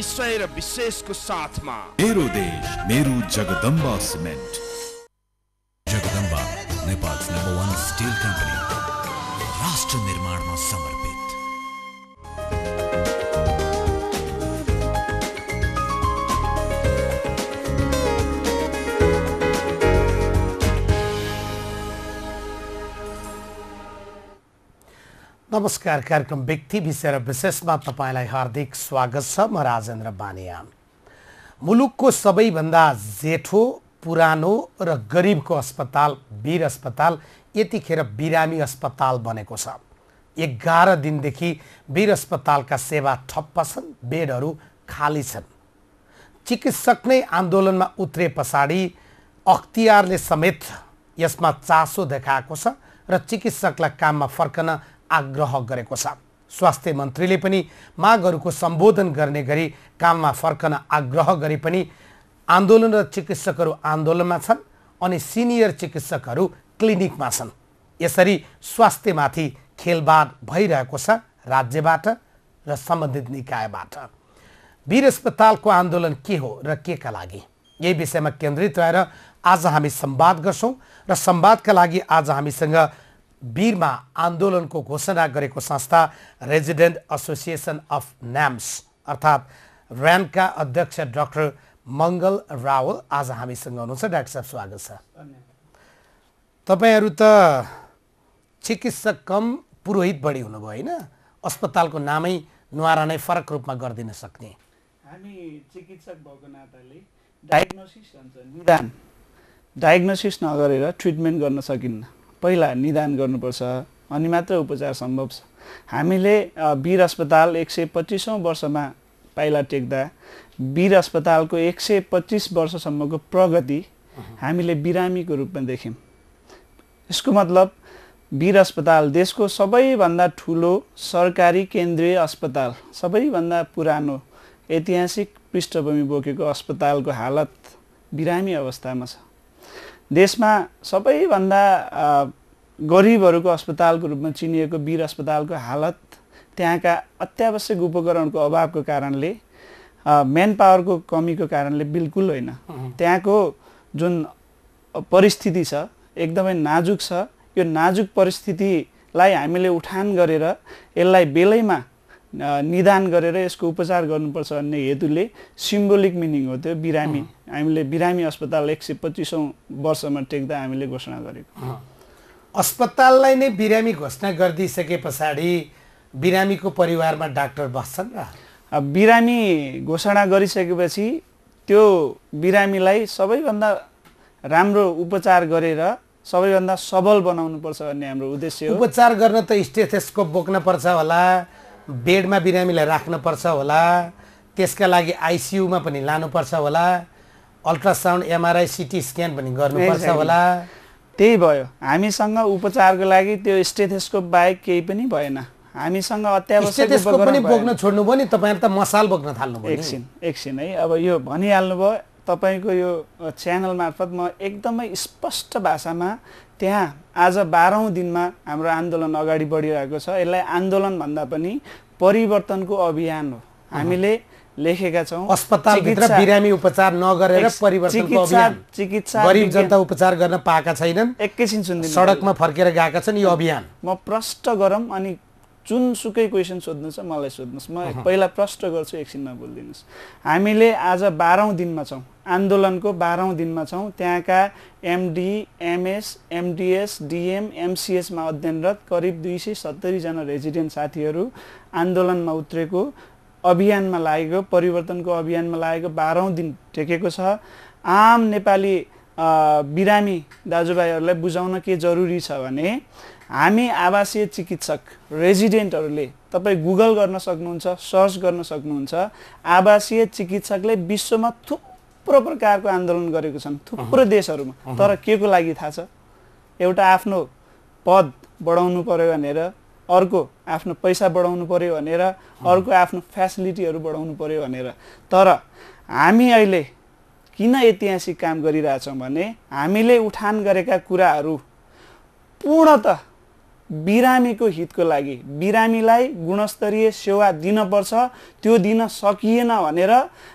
विषय र विशेषको साथमा मेरो देश मेरो जगदम्बा सिमेन्ट। जगदम्बा नेपाल's #1 स्टील कम्पनी, राष्ट्र निर्माणमा समर्पित। नमस्कार। कार्यक्रम व्यक्ति विषय र विशेषमा तपाईलाई हार्दिक स्वागत छ। म राजेन्द्र बानिया। मुलुकको सबैभन्दा जेठो, पुरानो र गरिबको अस्पताल वीर अस्पताल यतिखेर बिरामी अस्पताल बनेको छ। 11 दिनदेखि वीर अस्पतालका सेवा ठप्प छन्, बेडहरू खाली छन्। चिकित्सक नै आन्दोलनमा उत्रे पछाडि अख्तियारले समेत यसमा चासो देखाएको छ र चिकित्सकलाई काममा फर्कन आग्रह गरेको छ। स्वास्थ्य मन्त्रीले पनि मागहरूको सम्बोधन गर्ने गरी काममा फर्कन आग्रह गरे पनि आन्दोलन र चिकित्सकहरू आन्दोलनमा छन् अनि सिनियर चिकित्सकहरू क्लिनिकमा छन्। यसरी स्वास्थ्यमाथि खेलबाड भइरहेको छ राज्यबाट र सम्बन्धित निकायबाट। वीर अस्पतालको आन्दोलन के हो र केका लागि, यही विषयमा केन्द्रित रहेर आज हामी संवाद गर्छौँ र संवादका लागि आज हामीसँग वीरमा आन्दोलनको घोषणा गरेको संस्था रेजिडेन्ट एसोसिएसन अफ न्याम्स अर्थात् र्यानका अध्यक्ष डाक्टर मङ्गल रावल आज हामीसँग हुनुहुन्छ। डाक्टर साहब स्वागत छ। तपाईहरू त चिकित्सक कम पुरोहित बढी हुनुभयो होइन? अस्पतालको नामै नुहारा नै फरक रूपमा गरिदिन सक्ने। हामी चिकित्सक भएको नाताले डायग्नोसिस भन्छ, निदान। डायग्नोसिस नगरेर ट्रिटमेन्ट गर्न सकिन्न। पहिला निदान गर्नुपर्छ अनि मात्र उपचार सम्भव छ। हामीले वीर अस्पताल 125औं वर्षमा पाइला टेक्दा वीर अस्पतालको 125 वर्षसम्मको प्रगति हामीले बिरामीको रूपमा देख्यौँ। यसको मतलब वीर अस्पताल देशको सबैभन्दा ठुलो सरकारी केन्द्रीय अस्पताल, सबैभन्दा पुरानो ऐतिहासिक पृष्ठभूमि बोकेको अस्पतालको हालत बिरामी अवस्थामा छ। देशमा सबैभन्दा गरिबहरूको अस्पतालको रूपमा चिनिएको वीर अस्पतालको हालत त्यहाँका अत्यावश्यक उपकरणको अभावको कारणले, मेन पावरको कमीको कारणले बिल्कुल होइन। त्यहाँको जुन परिस्थिति छ एकदमै नाजुक छ। यो नाजुक परिस्थितिलाई हामीले उठान गरेर यसलाई बेलैमा निदान गरेर यसको उपचार गर्नुपर्छ भन्ने हेतुले सिम्बोलिक मिनिङ हो त्यो बिरामी। हामीले बिरामी अस्पताल 125औं वर्षमा टेक्दा हामीले घोषणा गरेको। अस्पताललाई नै बिरामी घोषणा गरिदिइसके पछाडि बिरामीको परिवारमा डाक्टर बस्छन् र? बिरामी घोषणा गरिसकेपछि त्यो बिरामीलाई सबैभन्दा राम्रो उपचार गरेर सबैभन्दा सबल बनाउनुपर्छ भन्ने हाम्रो उद्देश्य हो। उपचार गर्न त स्टेथोस्कोप बोक्न पर्छ होला, बेडमा बिरामीलाई राख्नुपर्छ होला, त्यसका लागि आइसियुमा पनि लानुपर्छ होला, अल्ट्रासाउन्ड, एमआरआई, सिटी स्क्यान पनि गर्नुपर्छ होला। त्यही भयो। हामीसँग उपचारको लागि त्यो स्टेथोस्कोप बाहेक केही पनि भएन। हामीसँग अत्यावश्यक स्टेथोस्कोप पनि बोक्न छोड्नुभयो नि, तपाईहरु त मसाल बोक्न थाल्नुभयो। एकछिन है, अब यो भनिहाल्नु भयो। तपाईको यो च्यानल मार्फत म एकदमै स्पष्ट भाषामा त्यहाँ आज 12औं दिनमा हाम्रो आन्दोलन अगाडि बढिरहेको छ। यसलाई आन्दोलन भन्दा पनि परिवर्तनको अभियान हो हामीले लेखेका छौँ। अस्पतालभित्र बिरामी उपचार नगरेर परिवर्तनको अभियान। चिकित्सा गरिब जनता उपचार गर्न पाएका छैनन्, एकैछिन सुनिदिनु, सडकमा फर्केर गएका छन्। यो अभियान म प्रश्न गरौँ अनि जुनसुकै क्वेसन सोध्नु छ मलाई सोध्नुहोस्। म पहिला प्रश्न गर्छु, एकछिन नबोलिदिनुहोस्। हामीले आज 12औं दिनमा छौँ, आन्दोलनको 12औं दिनमा छौँ। त्यहाँका एमडी, एमएस, एमडिएस, डिएम, एमसिएसमा अध्ययनरत करिब 270 जना रेजिडेन्ट साथीहरू आन्दोलनमा उत्रेको, अभियानमा लागेको, परिवर्तनको अभियानमा लागेको 12औं दिन टेकेको छ। आम नेपाली बिरामी दाजुभाइहरूलाई बुझाउन के जरुरी छ भने हामी आवासीय चिकित्सक रेजिडेन्टहरूले, तपाईँ गुगल गर्न सक्नुहुन्छ, सर्च गर्न सक्नुहुन्छ, आवासीय चिकित्सकले विश्वमा थुप्रो प्रकारको आन्दोलन गरेको छन् थुप्रो देशहरूमा। तर के को लागि थाहा छ? एउटा आफ्नो पद बढाउनु पर्यो भनेर, अर्को आफ्नो पैसा बढाउनु पर्यो भनेर, अर्को आफ्नो फ्यासिलिटीहरू बढाउनु पर्यो भनेर। तर हामी अहिले किन ऐतिहासिक काम गरिरहेछौँ भने हामीले उठान गरेका कुराहरू पूर्णतः बिरामीको हितको लागि बिरामीलाई गुणस्तरीय सेवा दिनपर्छ, त्यो दिन सकिएन भनेर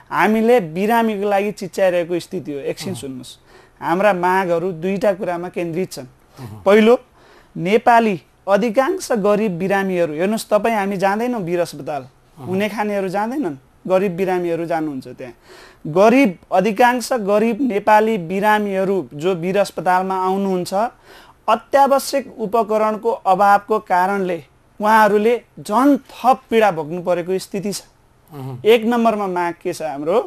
हामीले बिरामीको लागि चिच्याइरहेको स्थिति हो। एकछिन सुन्नुहोस्, हाम्रा मागहरू दुईटा कुरामा केन्द्रित छन्। पहिलो, नेपाली अधिकांश गरिब बिरामीहरू, हेर्नुहोस् तपाईँ हामी जाँदैनौँ वीर अस्पताल, हुने खानेहरू जाँदैनन्, गरिब बिरामीहरू जानुहुन्छ त्यहाँ। गरिब अधिकांश गरिब नेपाली बिरामीहरू जो वीर अस्पतालमा आउनुहुन्छ, अत्यावश्यक उपकरणको अभावको कारणले उहाँहरूले झन् थप पीडा भोग्नु परेको स्थिति छ। एक नम्बरमा माग के छ हाम्रो,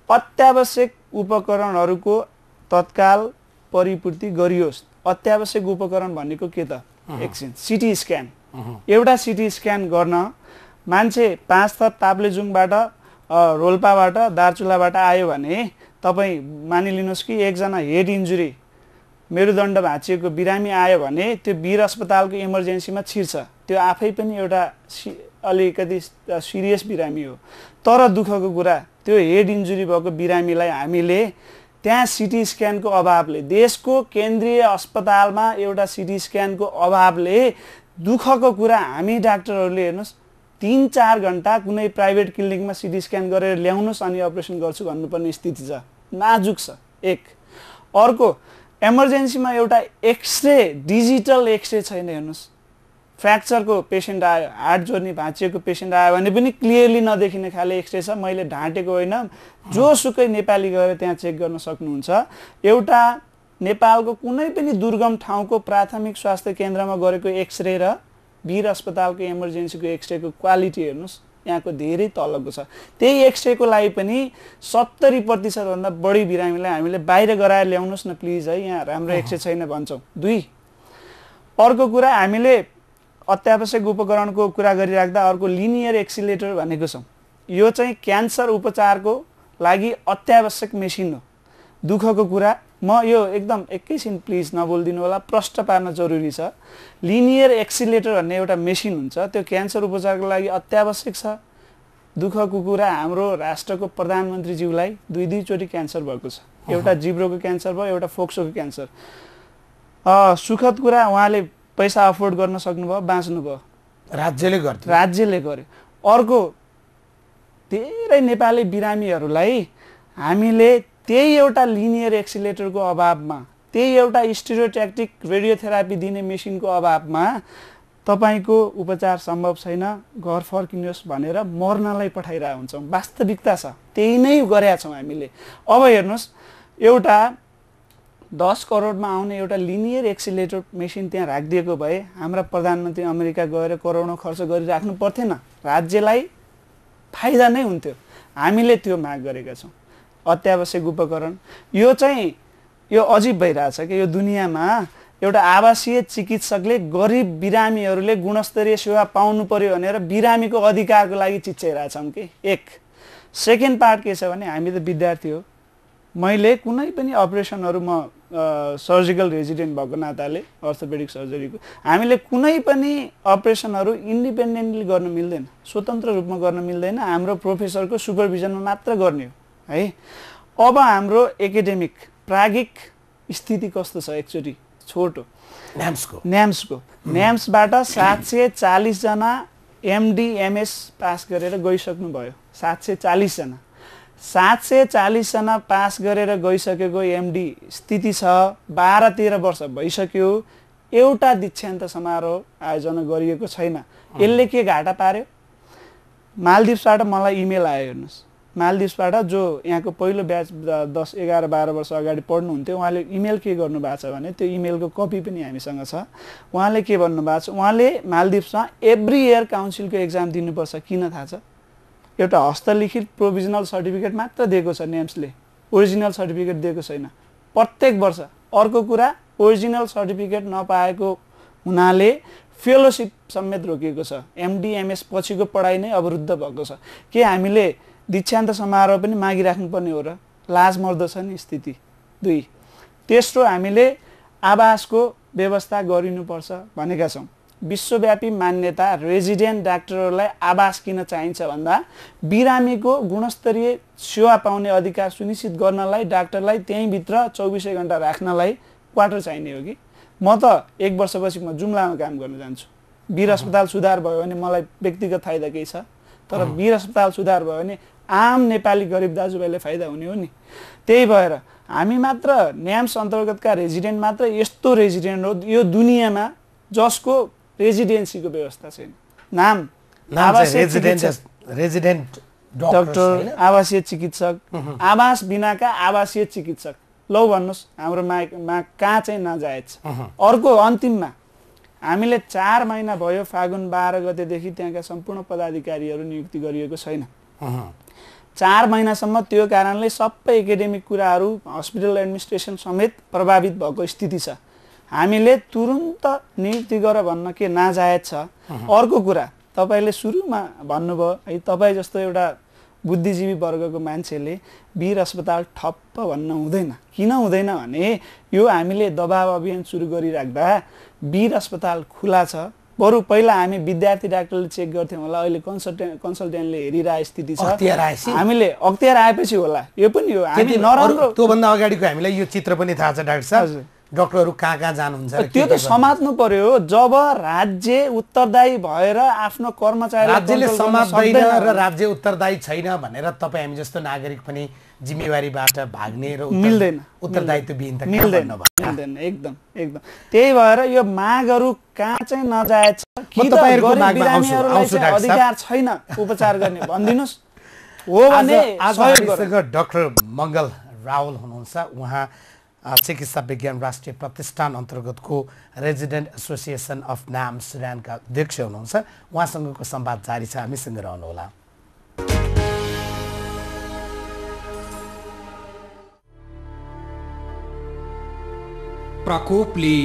अत्यावश्यक उपकरणहरूको तत्काल परिपूर्ति गरियोस्। अत्यावश्यक उपकरण भनेको के त? एकछिन, सिटी स्क्यान। एउटा सिटी स्क्यान गर्न मान्छे 5 थप ताप्लेजुङबाट रोल्पाबाट दार्चुलाबाट आयो भने तपाईँ मानिलिनुहोस् कि एकजना हेड इन्जुरी मेरुदण्ड भाँचिएको बिरामी आयो भने त्यो वीर अस्पतालको इमर्जेन्सीमा छिर्छ। त्यो आफै पनि एउटा अलिकति सिरियस बिरामी हो। तर दुःखको कुरा, त्यो हेड इन्जुरी भएको बिरामीलाई हामीले त्यहाँ सिटी स्क्यानको अभावले, देशको केन्द्रीय अस्पतालमा एउटा सिटी स्क्यानको अभावले, दुःखको कुरा हामी डाक्टरहरूले हेर्नुहोस् 3-4 घन्टा कुनै प्राइभेट क्लिनिकमा सिटी स्क्यान गरेर ल्याउनुहोस् अनि अपरेसन गर्छु भन्नुपर्ने स्थिति छ। नाजुक छ एक। अर्को, इमर्जेन्सीमा एउटा एक्सरे, डिजिटल एक्सरे छैन। हेर्नुहोस्, फ्र्याक्चरको पेसेन्ट आयो, हार्ट जोर्नी भाँचिएको पेसेन्ट आयो भने पनि क्लियरली नदेखिने खाले एक्सरे छ। मैले ढाँटेको होइन, जोसुकै नेपाली गएर त्यहाँ चेक गर्न सक्नुहुन्छ। एउटा नेपालको कुनै पनि दुर्गम ठाउँको प्राथमिक स्वास्थ्य केन्द्रमा गरेको एक्सरे र वीर अस्पतालको इमर्जेन्सीको एक्सरेको क्वालिटी हेर्नुहोस्, यहाँको धेरै तलको छ। त्यही एक्सरेको लागि पनि 70% भन्दा बढी बिरामीलाई हामीले बाहिर गराएर ल्याउनुहोस् न प्लिज है, यहाँ राम्रो एक्सरे छैन भन्छौँ। 2, अर्को कुरा, हामीले अत्यावश्यक उपकरणको कुरा गरिराख्दा अर्को लिनियर एक्सिलेटर भनेको छौँ। यो चाहिँ क्यान्सर उपचारको लागि अत्यावश्यक मेसिन हो। दुःखको कुरा, म यो एकदम एकैछिन प्लिज नबोलिदिनु होला, प्रश्न पार्न जरुरी छ। लिनियर एक्सिलेटर भन्ने एउटा मेसिन हुन्छ, त्यो क्यान्सर उपचारको लागि अत्यावश्यक छ। दुःखको कुरा, हाम्रो राष्ट्रको प्रधानमन्त्रीज्यूलाई 2 चोटि क्यान्सर भएको छ। एउटा जिब्रोको क्यान्सर भयो, एउटा फोक्सोको क्यान्सर। सुखद कुरा, उहाँले पैसा अफोर्ड गर्न सक्नुभयो, बाँच्नुभयो। राज्यले गर्यो। अर्को, धेरै नेपाली बिरामीहरूलाई हामीले त्यही एउटा लिनियर एक्सिलेटरको अभावमा, त्यही एउटा स्टेरियोट्याक्टिक रेडियोथेरापी दिने मेसिनको अभावमा तपाईँको उपचार सम्भव छैन, घर फर्किनुहोस् भनेर मर्नलाई पठाइरहेको हुन्छौँ। वास्तविकता छ, त्यही नै गरेका छौँ हामीले। अब हेर्नुहोस्, एउटा 10 करोडमा आउने एउटा लिनियर एक्सिलेटर मेसिन त्यहाँ राखिदिएको भए हाम्रा प्रधानमन्त्री अमेरिका गएर करोडौँ खर्च गरिराख्नु पर्थेन, राज्यलाई फाइदा नै हुन्थ्यो। हामीले त्यो माग गरेका छौँ। अत्यावश्यक उपकरण, यो चाहिँ यो अजीब भइरहेछ कि यो दुनियाँमा एउटा आवासीय चिकित्सकले गरिब बिरामीहरूले गुणस्तरीय सेवा पाउनु पर्यो भनेर बिरामीको अधिकारको लागि चिच्याइरहेछौँ कि। एक। सेकेन्ड पार्ट के छ भने, हामी त विद्यार्थी हो, मैले कुनै पनि अपरेसनहरू, म सर्जिकल रेजिडेन्ट भएको नाताले अर्थोपेडिक सर्जरीको, हामीले कुनै पनि अपरेसनहरू इन्डिपेन्डेन्टली गर्न मिल्दैन, स्वतन्त्र रूपमा गर्न मिल्दैन। हाम्रो प्रोफेसरको सुपरभिजनमा मात्र गर्ने हो है। अब हाम्रो एकाडेमिक प्रागिक स्थिति कस्तो छ? एकचोटि छोटो, न्याम्सबाट 740 जना एमडी एमएस पास गरेर गइसक्नु भयो। 740 जना 740 जना पास गरेर गइसकेको एमडी स्थिति छ। 12-13 वर्ष भइसक्यो, एउटा दीक्षान्त समारोह आयोजना गरिएको छैन। यसले के घाटा पार्यो? मालदिप्सबाट मलाई इमेल आयो। हेर्नुहोस्, मालदिप्सबाट जो यहाँको पहिलो ब्याच 10, 11, 12 वर्ष अगाडि पढ्नुहुन्थ्यो, उहाँले इमेल के गर्नुभएको छ भने, त्यो इमेलको कपी पनि हामीसँग छ। उहाँले के भन्नुभएको छ, उहाँले मालदिप्समा एभ्री इयर काउन्सिलको एक्जाम दिनुपर्छ। किन थाहा छ? एउटा हस्तलिखित प्रोभिजनल सर्टिफिकेट मात्र दिएको छ न्याम्सले, ओरिजिनल सर्टिफिकेट दिएको छैन प्रत्येक वर्ष। अर्को कुरा, ओरिजिनल सर्टिफिकेट नपाएको हुनाले फेलोसिप समेत रोकिएको छ। एमडी एमएस पछिको पढाइ नै अवरुद्ध भएको छ। के हामीले दीक्षान्त समारोह पनि मागिराख्नुपर्ने हो र? लाज मर्दछ नि स्थिति। 2, तेस्रो, हामीले आवासको व्यवस्था गरिनुपर्छ भनेका छौँ। विश्वव्यापी मान्यता रेजिडेन्ट डाक्टरहरूलाई आवास किन चाहिन्छ भन्दा, बिरामीको गुणस्तरीय सेवा पाउने अधिकार सुनिश्चित गर्नलाई डाक्टरलाई त्यहीँभित्र 24 घण्टा राख्नलाई क्वार्टर चाहिने हो कि। म त 1 वर्षपछि म जुम्लामा काम गर्न जान्छु। वीर अस्पताल सुधार भयो भने मलाई व्यक्तिगत फाइदा केही छ, तर वीर अस्पताल सुधार भयो भने आम नेपाली गरिब दाजुभाइले फाइदा हुने हो नि। त्यही भएर हामी मात्र न्याम्स अन्तर्गतका रेजिडेन्ट मात्र यस्तो रेजिडेन्ट हो यो दुनियाँमा जसको रेजिडेन्सीको व्यवस्था छैन। नाम रेजिडेन्ट डाक्टर, आवासीय चिकित्सक, आवास बिनाका आवासीय चिकित्सक। लौ भन्नुहोस् हाम्रोमा कहाँ चाहिँ नजायज छ। अर्को अन्तिममा हामीले 4 महिना भयो फागुन 12 गतेदेखि त्यहाँका सम्पूर्ण पदाधिकारीहरू नियुक्ति गरिएको छैन। 4 महिनासम्म त्यो कारणले सबै एकाडेमिक कुराहरू हस्पिटल एडमिनिस्ट्रेसन समेत प्रभावित भएको स्थिति छ। हामीले तुरुन्त नियुक्ति गर भन्न के नाजायज छ। अर्को कुरा तपाईले सुरुमा भन्नुभयो है, तपाईँ जस्तो एउटा बुद्धिजीवी वर्गको मान्छेले वीर अस्पताल ठप्प भन्न हुँदैन। किन हुँदैन भने यो हामीले दबाव अभियान सुरु गरिराख्दा वीर अस्पताल खुला छ। बरु पहिला हामी विद्यार्थी डाक्टरले चेक गर्थ्यौँ होला, अहिले कन्सल्टेन्टले हेरिरहेको स्थिति छ। हामीले अख्तियार आएपछि होला यो पनि हो। हामी नराम्रो त्योभन्दा अगाडिको हामीलाई यो चित्र पनि थाहा छ डाक्टर साहब, डाक्टरहरू कहाँ कहाँ जानुहुन्छ त्यो त समात्नु पर्यो। जब राज्य उत्तरदायी भएर आफ्नो कर्मचारी राज्यले समात्दैन र राज्य उत्तरदायी छैन भनेर तपाईँ हामी जस्तो नागरिक पनि जिम्मेवारीबाट भाग्ने र मिल्दैन, उत्तरदायित्व विहीन त मिल्दैन एकदम एकदम। त्यही भएर यो मागहरू कहाँ चाहिँ नजायज छ कि त तपाईहरुको गरिब मागमा बिरामीहरूलाई चाहिँ अधिकार छैन उपचार गर्ने भनिदिनुस्। हो भने आज हामीसँग डाक्टर मङ्गल रावल हुनुहुन्छ। उहाँ चिकित्सा विज्ञान राष्ट्रिय प्रतिष्ठान अन्तर्गतको रेजिडेन्ट एसोसिएसन अफ नाम्स र्यानका अध्यक्ष हुनुहुन्छ। उहाँसँगको संवाद जारी छ, हामीसँग रहनुहोला। प्रकोपले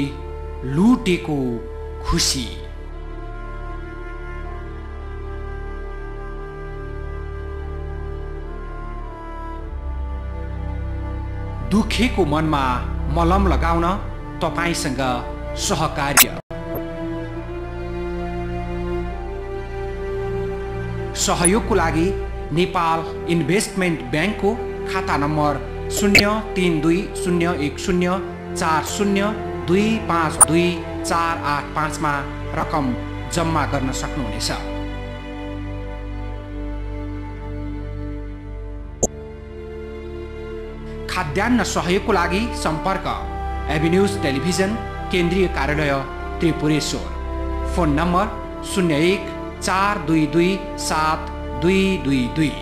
लुटेको खुसी, दुखेको मनमा मलम लगाउन तपाईसँग सहकार्य। सहयोगको लागि नेपाल इन्भेस्टमेन्ट ब्याङ्कको खाता नम्बर 03201040252485 मा रकम जम्मा गर्न सक्नुहुनेछ। खाद्यान्न सहयोगको लागि सम्पर्क एभिन्यूज टेलिभिजन केन्द्रीय कार्यालय त्रिपुरेश्वर। Phone number 0142272222।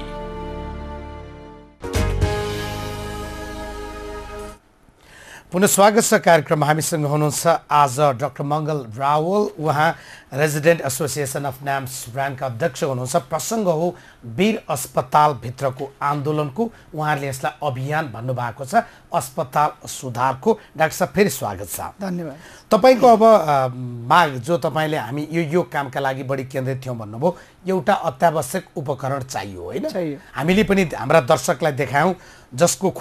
पुनः स्वागत छ कार्यक्रम। हामीसँग हुनुहुन्छ आज डाक्टर मङ्गल रावल। उहाँ रेजिडेन्ट एसोसिएसन अफ नाम्स ब्रान्डका अध्यक्ष हुनुहुन्छ। प्रसङ्ग हो वीर अस्पतालभित्रको आन्दोलनको। उहाँहरूले यसलाई अभियान भन्नुभएको छ, अस्पताल सुधारको। डाक्टर साहब फेरि स्वागत छ। धन्यवाद। तपाईँको अब माग जो तपाईँले हामी यो कामका लागि बढी केन्द्रित थियौँ भन्नुभयो, एउटा अत्यावश्यक उपकरण चाहियो होइन? हामीले पनि हाम्रा दर्शकलाई देखायौँ जसको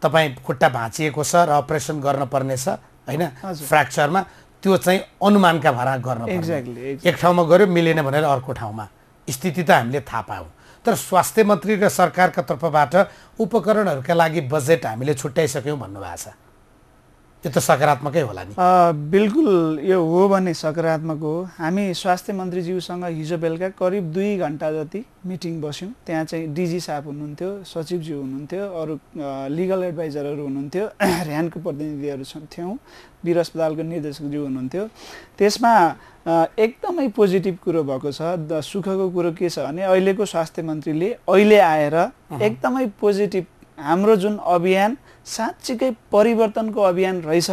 तपाईँ खुट्टा भाँचिएको छ र अपरेसन गर्न पर्ने छ होइन, फ्र्याक्चरमा, त्यो चाहिँ अनुमानका भरा गर्न पर्ने। एक ठाउँमा गऱ्यो मिलेन भनेर अर्को ठाउँमा स्थिति त हामीले थाहा पायौँ। तर स्वास्थ्य मन्त्री र सरकारका तर्फबाट उपकरणहरूका लागि बजेट हामीले छुट्याइसक्यौँ भन्नुभएको छ, त्यो त सकारात्मकै होला नि? बिल्कुल यो हो भने सकारात्मक हो। हामी स्वास्थ्य मन्त्रीज्यूसँग हिजो बेलुका करिब 2 घण्टा जति मिटिङ बस्यौँ। त्यहाँ चाहिँ डिजी साहब हुनुहुन्थ्यो, सचिवज्यू हुनुहुन्थ्यो, अरू लिगल एडभाइजरहरू हुनुहुन्थ्यो, र्यानको प्रतिनिधिहरू थियौँ, वीर अस्पतालको निर्देशकज्यू हुनुहुन्थ्यो। त्यसमा एकदमै पोजिटिभ कुरो भएको छ। सुखको कुरो के छ भने अहिलेको स्वास्थ्य मन्त्रीले अहिले आएर एकदमै पोजिटिभ हाम्रो जुन अभियान साँच्चीकै परिवर्तनको अभियान रहेछ,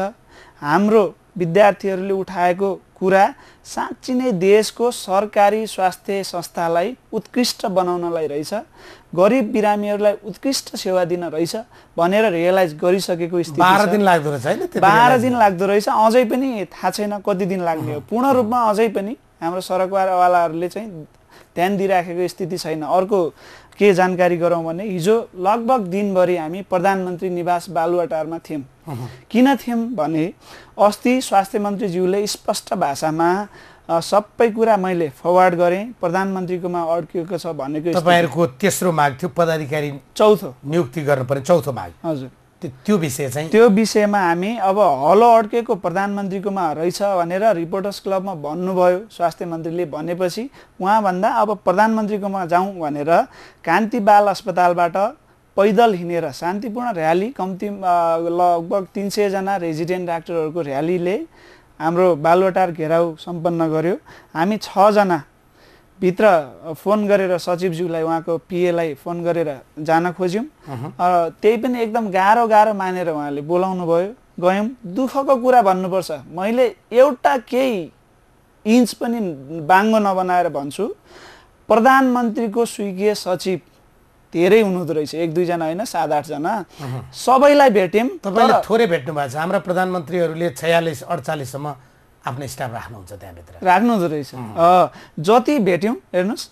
हाम्रो विद्यार्थीहरूले उठाएको कुरा साँच्ची नै देशको सरकारी स्वास्थ्य संस्थालाई उत्कृष्ट बनाउनलाई रहेछ, गरिब बिरामीहरूलाई उत्कृष्ट सेवा दिन रहेछ भनेर रियलाइज गरिसकेको स्थिति छ। 12 दिन लाग्दो रहेछ हैन? 12 दिन लाग्दो रहेछ। अझै पनि थाहा छैन कति दिन लाग्ने हो। पूर्ण रूपमा अझै पनि हाम्रो सरकारवालाहरूले चाहिँ ध्यान दिइराखेको स्थिति छैन। अर्को के जानकारी गरौँ भने हिजो लगभग दिनभरि हामी प्रधानमन्त्री निवास बालुवाटारमा थियौँ। किन थियौँ भने अस्ति स्वास्थ्य मन्त्रीज्यूले स्पष्ट भाषामा सबै कुरा मैले फरवार्ड गरेँ, प्रधानमन्त्रीकोमा अड्किएको छ भनेको। तपाईँहरूको तेस्रो माग थियो पदाधिकारी चौथो नियुक्ति गर्नुपर्ने, चौथो माग। हजुर, त्यो विषय चाहिँ त्यो विषयमा हामी अब हलो अड्केको प्रधानमन्त्रीकोमा रहेछ भनेर रिपोर्टर्स क्लबमा भन्नुभयो। स्वास्थ्य मन्त्रीले भनेपछि उहाँ भन्दा अब प्रधानमन्त्रीकोमा जाउँ भनेर कान्ति बाल अस्पतालबाट पैदल हिँडेर शान्तिपूर्ण र्याली, कम्ती लगभग 300 जना रेजिडेन्ट डाक्टरहरूको र्यालीले हाम्रो बालुवाटार घेराउ सम्पन्न गर्यो। हामी 6 जना भित्र फोन गरेर सचिवज्यूलाई, उहाँको पिएलाई फोन गरेर जान खोज्यौँ। त्यही पनि एकदम गाह्रो मानेर उहाँले बोलाउनु भयो, गयौँ। दुःखको कुरा भन्नुपर्छ, मैले एउटा केही इन्च पनि बाङ्गो नबनाएर भन्छु, प्रधानमन्त्रीको स्वर्गीय सचिव धेरै हुनुहुँदो रहेछ, 1-2 जना होइन, 7-8 जना सबैलाई भेट्यौँ। तपाईँले थोरै भेट्नु भएको छ। हाम्रा प्रधानमन्त्रीहरूले 46-48 सम्म आफ्नो स्टाफ राख्नुहुन्छ त्यहाँभित्र, राख्नुहुँदो रहेछ। जति भेट्यौँ हेर्नुहोस्,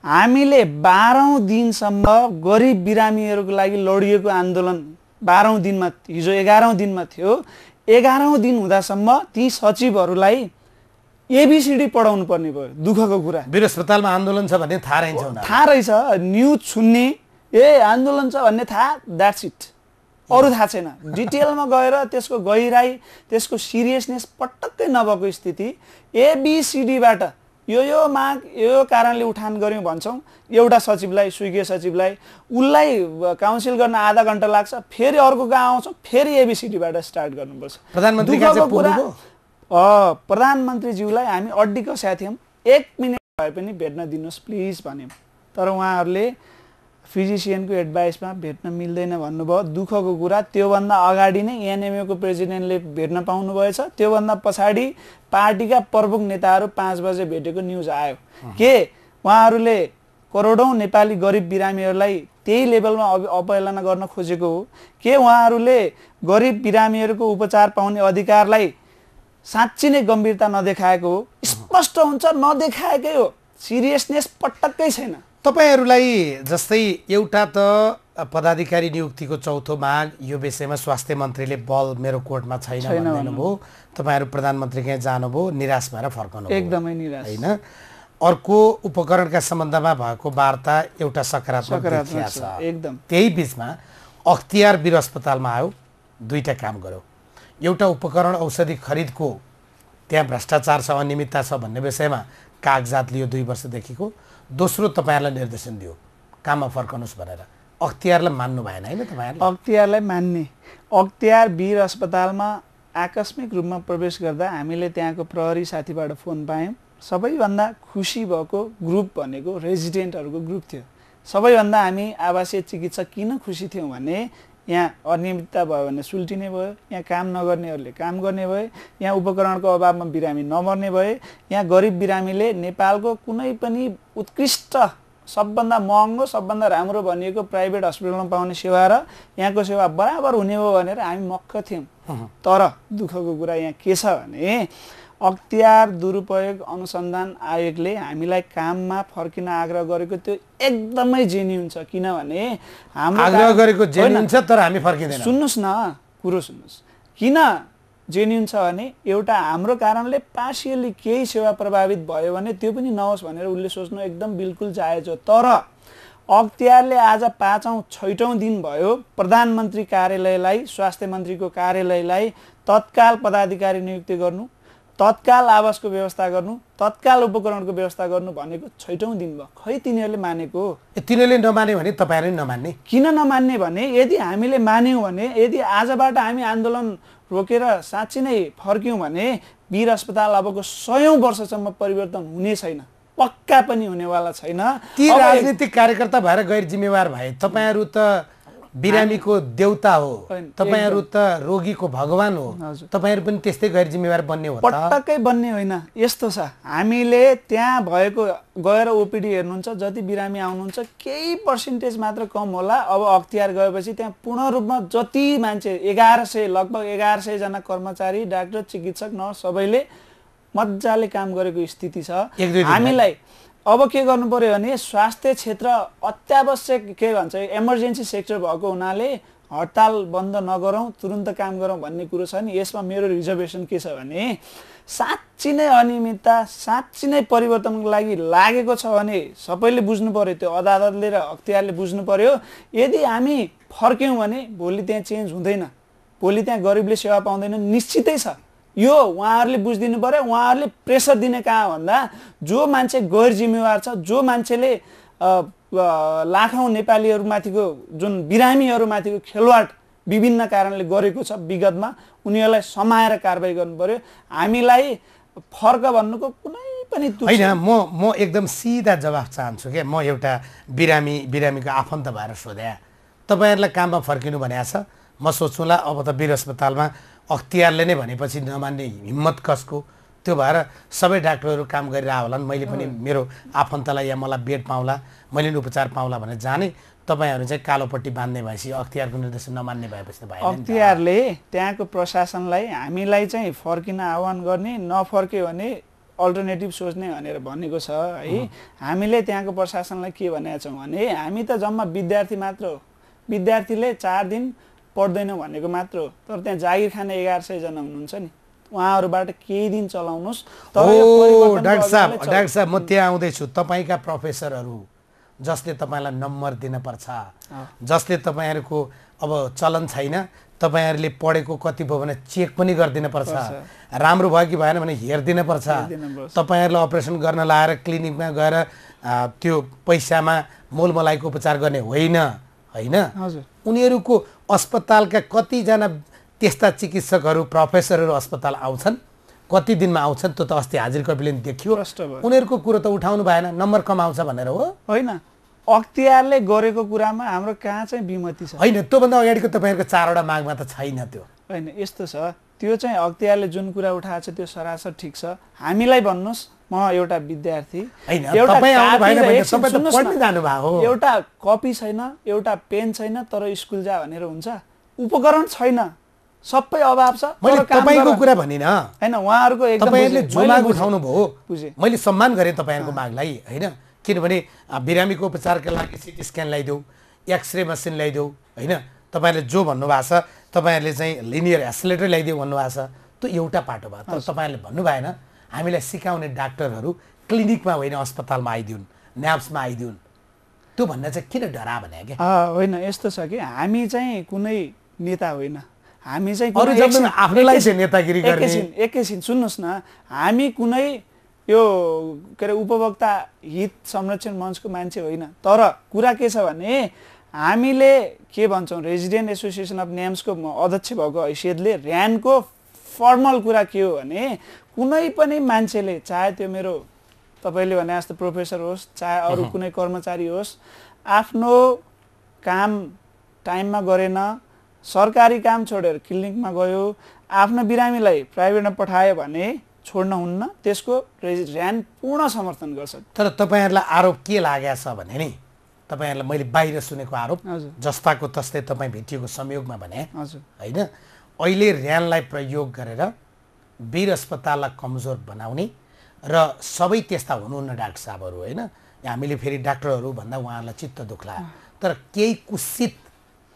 हामीले 12औं दिनसम्म गरिब बिरामीहरूको लागि लडिएको आन्दोलन 12औं दिनमा, हिजो 11औं दिनमा थियो। 11औं दिन हुँदासम्म ती सचिवहरूलाई एबीसीडी पढाउनु पर्ने भयो। दुःखको कुरा, वीर अस्पतालमा आन्दोलन छ भन्ने थाहा रहेछ, थाहा रहेछ, न्युज सुन्ने, आन्दोलन छ भन्ने थाहा, द्याट्स इट, अरू थाहा छैन। डिटेलमा गएर त्यसको गहिराई, त्यसको सिरियसनेस पटक्कै नभएको स्थिति। एबीसीडीबाट यो माग यो कारणले उठान गर्यौँ भन्छौँ, एउटा सचिवलाई, स्वर्गीय सचिवलाई, उसलाई काउन्सिल गर्न आधा घन्टा लाग्छ, फेरि अर्को कहाँ आउँछौँ, फेरि एबीसीडीबाट स्टार्ट गर्नुपर्छ। प्रधानमन्त्रीज्यूलाई हामी अड्डी कस्या थियौँ, 1 मिनट भए पनि भेट्न दिनुहोस् प्लिज भन्यौँ, तर उहाँहरूले फिजिसियनको एडभाइसमा भेट्न मिल्दैन भन्नुभयो। दुःखको कुरा, त्योभन्दा अगाडि नै एनएमएको प्रेसिडेन्टले भेट्न पाउनु भएछ। त्योभन्दा पछाडि पार्टीका प्रमुख नेताहरू 5 बजे भेटेको न्युज आयो। के उहाँहरूले करोडौँ नेपाली गरिब बिरामीहरूलाई त्यही लेभलमा अवहेलना गर्न खोजेको हो? के उहाँहरूले गरिब बिरामीहरूको उपचार पाउने अधिकारलाई साँच्चै नै गम्भीरता नदेखाएको हो? स्पष्ट हुन्छ, नदेखाएकै हो, सिरियसनेस पटक्कै छैन। तपाईहरूलाई जस्तै एउटा त पदाधिकारी नियुक्तिको चौथो माग, यो विषयमा स्वास्थ्य मन्त्रीले बल मेरो कोर्टमा छैन भन्नुभयो, तपाईँहरू प्रधानमन्त्री कहाँ जानुभयो, निराश भएर फर्कनु, एकदमै निराश होइन। अर्को उपकरणका सम्बन्धमा भएको वार्ता एउटा सकारात्मक छ एकदम। त्यही बिचमा अख्तियार वीर अस्पतालमा आयो, 2टा काम गर्यो। एउटा उपकरण औषधि खरिदको त्यहाँ भ्रष्टाचार छ, अनियमितता छ भन्ने विषयमा कागजात लियो 2 वर्षदेखिको। दोस्रो, तपाईँहरूलाई निर्देशन दियो काममा फर्कनुहोस् भनेर। अख्तियारलाई मान्नु भएन होइन तपाईँहरूले? अख्तियारलाई मान्ने, अख्तियार वीर अस्पतालमा आकस्मिक रूपमा प्रवेश गर्दा हामीले त्यहाँको प्रहरी साथीबाट फोन पायौँ। सबैभन्दा खुसी भएको ग्रुप भनेको रेजिडेन्टहरूको ग्रुप थियो। सबैभन्दा हामी आवासीय चिकित्सक किन खुसी थियौँ भने यहाँ अनियमितता भयो भने सुल्टिने भयो, यहाँ काम नगर्नेहरूले काम गर्ने भए, यहाँ उपकरणको अभावमा बिरामी नमर्ने भए, यहाँ गरिब बिरामीले नेपालको कुनै पनि उत्कृष्ट, सबभन्दा महँगो, सबभन्दा राम्रो भनिएको प्राइभेट हस्पिटलमा पाउने सेवा र यहाँको सेवा बराबर हुने हो भनेर हामी मक्ख थियौँ। तर दुःखको कुरा यहाँ के छ भने अख्तियार दुरुपयोग अनुसन्धान आयोगले हामीलाई काममा फर्किन आग्रह गरेको त्यो एकदमै जेन्युन छ। किनभने हाम्रो आग्रह गरेको जेन्युन छ, तर हामी फर्किँदैन। सुन्नुहोस् न, कुरो सुन्नुहोस्, किन जेन्युन छ भने एउटा हाम्रो कारणले पार्सियली केही सेवा प्रभावित भयो भने त्यो पनि नहोस् भनेर उसले सोच्नु एकदम बिल्कुल जायज हो। तर अख्तियारले आज 5औं 6औं दिन भयो प्रधानमन्त्री कार्यालयलाई, स्वास्थ्य मन्त्रीको कार्यालयलाई तत्काल पदाधिकारी नियुक्ति गर्नु, तत्काल आवासको व्यवस्था गर्नु, तत्काल उपकरणको व्यवस्था गर्नु भनेको 6औं दिन भयो। खै तिनीहरूले मानेको? तिनीहरूले नमाने भने तपाईँहरूले नमान्ने? किन नमान्ने भने यदि हामीले मान्यौँ भने, यदि आजबाट हामी आन्दोलन रोकेर साँच्चै नै फर्क्यौँ भने वीर अस्पताल अबको 100औं वर्षसम्म परिवर्तन हुने छैन, पक्का पनि हुनेवाला छैन। ती राजनीतिक कार्यकर्ता भएर गैर जिम्मेवार भए। तपाईँहरू त बिरामीको देउता हो, तपाईँहरू त रोगीको भगवान हो, तपाईँहरू पनि त्यस्तै गैर जिम्मेवार बन्ने हो? पटक्कै बन्ने होइन। यस्तो छ, हामीले त्यहाँ भएको गएर ओपिडी हेर्नुहुन्छ, जति बिरामी आउनुहुन्छ केही पर्सेन्टेज मात्र कम होला। अब अख्तियार गएपछि त्यहाँ पूर्ण रूपमा जति मान्छे 1100, लगभग 1100 जना कर्मचारी, डाक्टर, चिकित्सक, नर्स सबैले मजाले काम गरेको स्थिति छ। हामीलाई अब के गर्नु पर्यो भने स्वास्थ्य क्षेत्र अत्यावश्यक के भन्छ इमर्जेन्सी सेक्टर भएको हुनाले हडताल बन्द नगरौँ, तुरुन्त काम गरौँ भन्ने कुरो छ नि। यसमा मेरो रिजर्भेसन के छ भने साँच्ची नै अनियमितता, साँच्ची नै परिवर्तनको लागि लागेको छ भने सबैले बुझ्नु पर्यो, त्यो अदालतले र अख्तियारले बुझ्नु पर्यो। यदि हामी फर्क्यौँ भने भोलि त्यहाँ चेन्ज हुँदैन, भोलि त्यहाँ गरिबले सेवा पाउँदैन, निश्चितै छ। यो उहाँहरूले बुझिदिनु पर्यो। उहाँहरूले प्रेसर दिने कहाँ भन्दा जो मान्छे गैर जिम्मेवार छ, जो मान्छेले लाखौँ नेपालीहरूमाथिको जुन बिरामीहरूमाथिको खेलवाड विभिन्न कारणले गरेको छ विगतमा, उनीहरूलाई समाएर कारबाही गर्नु पर्यो। हामीलाई फर्क भन्नुको कुनै पनि होइन। म एकदम सिधा जवाफ चाहन्छु क्या। म एउटा बिरामीको आफन्त भएर सोधेँ, तपाईँहरूलाई काममा फर्किनु भनेको छ, म सोच्नुला अब त वीर अस्पतालमा अख्तियारले नै भनेपछि नमान्ने हिम्मत कसको? त्यो भएर सबै डाक्टरहरू काम गरिरह होलान्, मैले पनि मेरो आफन्तलाई या मलाई बेड पाउँला, मैले उपचार पाउँला भनेर जाने। तपाईँहरू चाहिँ कालोपट्टि बाँध्ने भएपछि अख्तियारको निर्देशन नमान्ने भएपछि त भएन। अख्तियारले त्यहाँको प्रशासनलाई हामीलाई चाहिँ फर्किन आह्वान गर्ने, नफर्क्यो भने अल्टरनेटिभ सोच्ने भनेर भनेको छ है। हामीले त्यहाँको प्रशासनलाई के भनेका छौँ भने हामी त जम्मा विद्यार्थी मात्र हो, विद्यार्थीले 4 दिन पढ्दैन भनेको मात्र हो, तर त्यहाँ जागिर खाने 1100 जना हुनुहुन्छ नि, उहाँहरूबाट केही दिन चलाउनुहोस्। डाक्टर साहब म त्यहाँ आउँदैछु। तपाईँका प्रोफेसरहरू जसले तपाईँलाई नम्बर दिनपर्छ, जसले तपाईँहरूको अब चलन छैन, तपाईँहरूले पढेको कति भयो भने चेक पनि गरिदिनु पर्छ, राम्रो भयो कि भएन भने हेरिदिनु पर्छ। तपाईँहरूलाई अपरेसन गर्न लाएर क्लिनिकमा गएर त्यो पैसामा मोलमलाइको उपचार गर्ने होइन होइन। उनीहरूको अस्पतालका कतिजना त्यस्ता चिकित्सकहरू प्रोफेसरहरू अस्पताल आउँछन्, कति दिनमा आउँछन्, त्यो त अस्ति हाजिर कपीले देखियो। उनीहरूको कुरो त उठाउनु भएन, नम्बर कम आउँछ भनेर हो होइन। अख्तियारले गरेको कुरामा हाम्रो कहाँ चाहिँ विमति छ? होइन, त्योभन्दा अगाडिको तपाईँहरूको 4वटा मागमा त छैन त्यो। होइन, यस्तो छ, त्यो चाहिँ अख्तियारले जुन कुरा उठाएको छ त्यो सरासर ठिक छ। हामीलाई भन्नुहोस्, म एउटा विद्यार्थी, एउटा कपी छैन, एउटा पेन छैन, तर स्कुल जा भनेर हुन्छ? उपकरण छैन, सबै अभाव छ। मैले तपाईँको कुरा भनिन होइन, उहाँहरूको एकदम तपाईँहरूले जो माग उठाउनु भयो मैले सम्मान गरेँ तपाईँहरूको मागलाई होइन। किनभने बिरामीको उपचारका लागि सिटी स्क्यान ल्याइदेऊ, एक्सरे मसिन ल्याइदेऊ होइन। तपाईँहरूले जो भन्नुभएको छ, तपाईँहरूले चाहिँ लिनियर एसिलेटर ल्याइदेऊ भन्नुभएको छ, त्यो एउटा पाटो भयो। तर तपाईँहरूले भन्नु भएन हामीलाई सिकाउने डाक्टरहरू क्लिनिकमा होइन अस्पतालमा आइदिउन्, न्याप्समा आइदिउन्। त्यो भन्न चाहिँ किन डरा भने क्या? होइन, यस्तो छ कि हामी चाहिँ कुनै नेता होइन, हामी चाहिँ आफ्नैलाई चाहिँ नेतागिरी गर्ने। एकैछिन सुन्नुहोस् न, हामी कुनै यो के अरे उपभोक्ता हित संरक्षण मञ्चको मान्छे होइन। तर कुरा के छ भने हामीले के भन्छौँ, रेजिडेन्ट एसोसिएसन अफ न्याम्सको अध्यक्ष भएको हैसियतले र्यानको फर्मल कुरा के हो भने कुनै पनि मान्छेले, चाहे त्यो मेरो तपाईँले भने जस्तो प्रोफेसर होस्, चाहे अरू कुनै कर्मचारी होस्, आफ्नो काम टाइममा गरेन, सरकारी काम छोडेर क्लिनिकमा गयो, आफ्नो बिरामीलाई प्राइभेटमा पठायो भने छोड्न हुन्न, त्यसको र्यान पूर्ण समर्थन गर्छ। तर तपाईँहरूलाई आरोप के लागेको छ भने नि, तपाईँहरूलाई मैले बाहिर सुनेको आरोप जस्ताको तस्तै तपाईँ भेटिएको संयोगमा भने होइन, अहिले र्यानलाई प्रयोग गरेर वीर अस्पताललाई कमजोर बनाउने र सबै त्यस्ता हुनुहुन्न डाक्टर साहबहरू होइन। हामीले फेरि डाक्टरहरू भन्दा उहाँहरूलाई चित्त दुख्ला, तर केही कुसित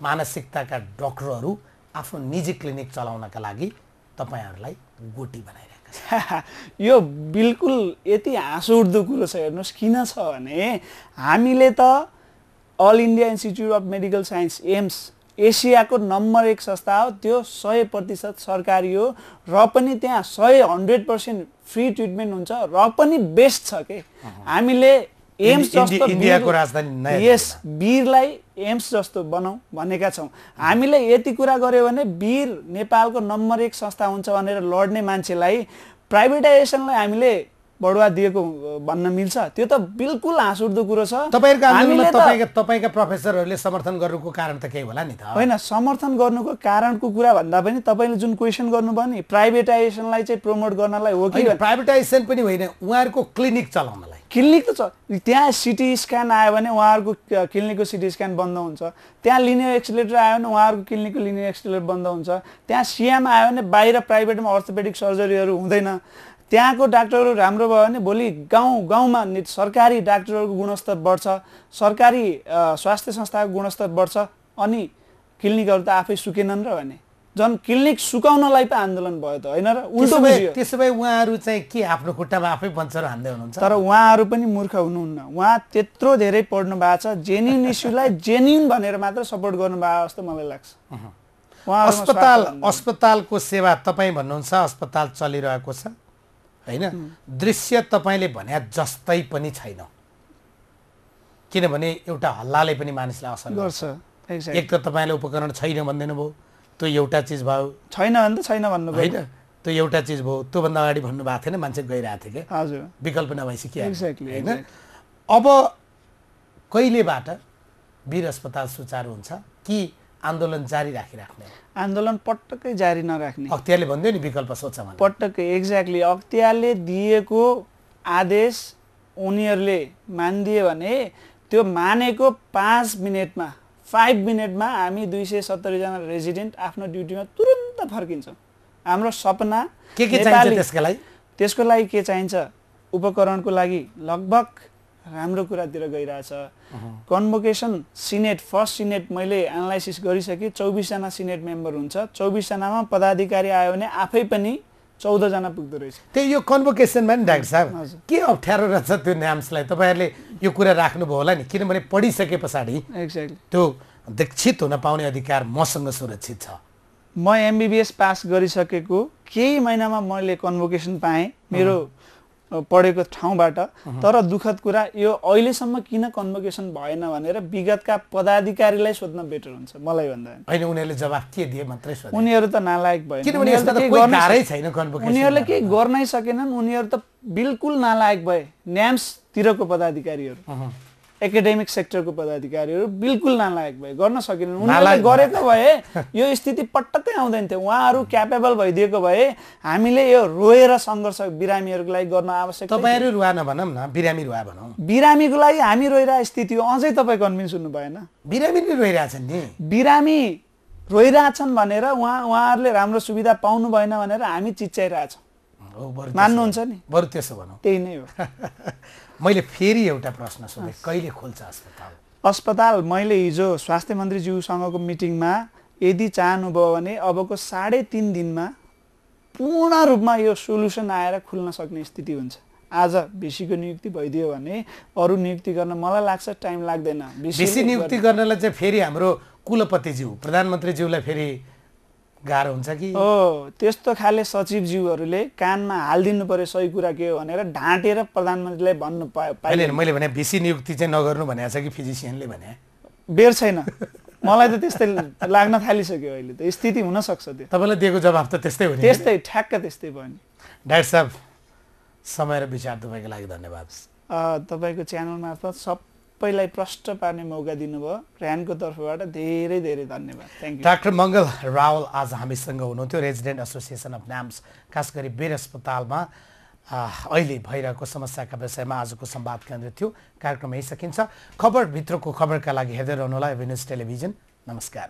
मानसिकताका डाक्टरहरू आफ्नो निजी क्लिनिक चलाउनका लागि तपाईँहरूलाई गोटी बनाइरहेका छन्। यो बिल्कुल यति हाँसो उठ्दो कुरो छ। हेर्नुहोस् किन छ भने हामीले त all India institute of medical science AIIMS एसियाको नम्बर 1 संस्था हो, त्यो 100% सरकारी हो र पनि त्यहाँ 100% फ्री ट्रिटमेन्ट हुन्छ र पनि बेस्ट छ के। हामीले एम्स जस्तो इन्डियाको राजधानी यस वीरलाई एम्स जस्तो बनाऊ भनेका छौँ। हामीले यति कुरा गर्यो भने वीर नेपालको नम्बर 1 संस्था हुन्छ भनेर लड्ने मान्छेलाई प्राइभेटाइजेसनलाई हामीले बढुवा दिएको भन्न मिल्छ? त्यो त बिल्कुल हाँसउठ्दो कुरो छ। तपाईँका प्रोफेसरहरूले समर्थन गर्नुको कारण त केही होला नि त? होइन, समर्थन गर्नुको कारणको कुरा भन्दा पनि तपाईँले जुन क्वेसन गर्नुभयो नि, प्राइभेटाइजेसनलाई चाहिँ प्रमोट गर्नलाई हो कि? प्राइभेटाइजेसन पनि होइन, उहाँहरूको क्लिनिक चलाउनलाई। क्लिनिक त छ, त्यहाँ सिटी स्क्यान आयो भने उहाँहरूको क्लिनिकको सिटी स्क्यान बन्द हुन्छ, त्यहाँ लिनियर एक्सिलेटर आयो भने उहाँहरूको क्लिनिकको लिनियर एक्सिलेटर बन्द हुन्छ, त्यहाँ सिएम आयो भने बाहिर प्राइभेटमा अर्थोपेडिक सर्जरीहरू हुँदैन, त्यहाँको डाक्टरहरू राम्रो भयो भने भोलि गाउँमा सरकारी डाक्टरहरूको गुणस्तर बढ्छ, सरकारी स्वास्थ्य संस्थाको गुणस्तर बढ्छ, अनि क्लिनिकहरू त आफै सुकेनन् र भने झन् क्लिनिक सुकाउनलाई पो आन्दोलन भयो त होइन र उल्टो बुझ्यो। त्यसो भए उहाँहरू चाहिँ के आफ्नो खुट्टामा आफै पञ्चर हान्दै हुनुहुन्छ? तर उहाँहरू पनि मूर्ख हुनुहुन्न। उहाँ त्यत्रो धेरै पढ्नु भएको छ, जेन्युन इस्युलाई जेन्युन भनेर मात्र सपोर्ट गर्नु भएको जस्तो मलाई लाग्छ। अस्पतालको सेवा तपाईँ भन्नुहुन्छ अस्पताल चलिरहेको छ होइन, दृश्य तपाईँले भने जस्तै पनि छैन, किनभने एउटा हल्लाले पनि मानिसलाई असर गर्छ। एक त तपाईँले उपकरण छैन भनिदिनु भयो, त्यो एउटा चिज भयो, छैन भने त छैन भन्नु होइन, त्यो एउटा चिज भयो। त्योभन्दा अगाडि भन्नुभएको थिएन, मान्छे गइरहेको थियो क्या, हजुर, विकल्प नभएपछि के होइन। अब कहिलेबाट वीर अस्पताल सुचारू हुन्छ कि आन्दोलन जारी राखिराख्ने? आन्दोलन पटक्कै जारी नराख्ने। अख्तियारले भन्दियो नि विकल्प सोच भने, पटक्कै एक्ज्याक्टली अख्तियारले दिएको आदेश उनीहरूले मानिदिए भने त्यो मानेको 5 मिनटमा हामी 270 जना रेजिडेन्ट आफ्नो ड्युटीमा तुरन्त फर्किन्छौँ। हाम्रो सपना के चाहिन्छ त्यसको लागि के चाहिन्छ? उपकरणको लागि लगभग राम्रो कुरातिर गइरहेछ। कन्भोकेसन सिनेट, फर्स्ट सिनेट मैले एनालाइसिस गरिसकेँ, 24 जना सिनेट मेम्बर हुन्छ। 24 जनामा पदाधिकारी आयो भने आफै पनि 14 जना पुग्दो रहेछ। त्यही यो कन्भोकेसनमा नि डाक्टर साहब के अप्ठ्यारो रहेछ त्यो नाम्सलाई? तपाईँहरूले यो कुरा राख्नुभयो होला नि, किनभने पढिसके पछाडि एक्ज्याक्टली त्यो दीक्षित हुन पाउने अधिकार मसँग सुरक्षित छ। म MBBS पास गरिसकेको केही महिनामा मैले कन्भोकेसन पाएँ मेरो पढेको ठाउँबाट। तर दुःखद कुरा यो अहिलेसम्म किन कन्भोकेसन भएन भनेर विगतका पदाधिकारीलाई सोध्न बेटर हुन्छ मलाई भन्दा। होइन, उनीहरूले जवाफ के दिए मात्रै सोध्नु। उनीहरू त नालायक भए, उनीहरूले केही गर्नै सकेनन्। उनीहरू त बिल्कुल नालायक भए। न्याम्सतिरको पदाधिकारीहरू, एकाडेमिक सेक्टरको पदाधिकारीहरू बिल्कुल नालायक भए, गर्न सकेनन्। उनीहरूले गरेको भए यो स्थिति पटक्कै आउँदैन थियो। उहाँहरू क्यापेबल भइदिएको भए हामीले यो रोएर सङ्घर्ष बिरामीहरूको लागि गर्न आवश्यक। तपाईँहरू रुवा नभनौँ न, बिरामी रुवा भनौँ। बिरामीको लागि हामी रोइरहेको स्थिति हो। अझै तपाईँ कन्भिन्स हुनु भएन? बिरामी नै रोइरहेछन् नि। बिरामी रोइरहेछन् भनेर उहाँहरूले राम्रो सुविधा पाउनु भएन भनेर हामी चिच्याइरहेछौँ, मान्नुहुन्छ नि? बरु त्यसो भनौँ, त्यही नै हो। मैले फेरि एउटा प्रश्न सोधेँ, कहिले खोल्छ अस्पताल? अस्पताल मैले हिजो स्वास्थ्य मन्त्रीज्यूसँगको मिटिङमा यदि चाहनुभयो भने अबको 3.5 दिनमा पूर्ण रूपमा यो सोल्युसन आएर खुल्न सक्ने स्थिति हुन्छ। आज भिसीको नियुक्ति भइदियो भने अरू नियुक्ति गर्न मलाई लाग्छ टाइम लाग्दैन। भिसी नियुक्ति गर्नलाई चाहिँ फेरि हाम्रो कुलपतिज्यू प्रधानमन्त्रीज्यूलाई फेरि गाह्रो हुन्छ कि? त्यस्तो खाले सचिवज्यूहरूले कानमा हालिदिनु पर्यो सही कुरा के हो भनेर ढाँटेर प्रधानमन्त्रीलाई भन्नु पाइदैन। मैले भने भिसी नियुक्ति चाहिँ नगर्नु भनेको छ कि फिजिसियनले भने? बेर छैन, मलाई त त्यस्तै लाग्न थालिसक्यो अहिले त। स्थिति हुन सक्छ त्यो। तपाईँलाई दिएको जवाफ त त्यस्तै हो नि? त्यस्तै, ठ्याक्क त्यस्तै भयो नि। डाक्टर साहब, समय र विचार तपाईँको लागि धन्यवाद। तपाईँको च्यानल मार्फत सबैलाई प्रष्ट पार्ने मौका दिनुभयो, र्यानको तर्फबाट धेरै धेरै धन्यवाद। Thank you. डाक्टर मङ्गल रावल आज हामीसँग हुनुहुन्थ्यो, रेजिडेन्ट एसोसिएसन अफ न्याम्स, खास गरी वीर अस्पतालमा अहिले भइरहेको समस्याका विषयमा आजको संवाद केन्द्रित थियो। कार्यक्रम यही सकिन्छ। खबरभित्रको खबरका लागि हेर्दै रहनुहोला एभिन्युज टेलिभिजन। नमस्कार।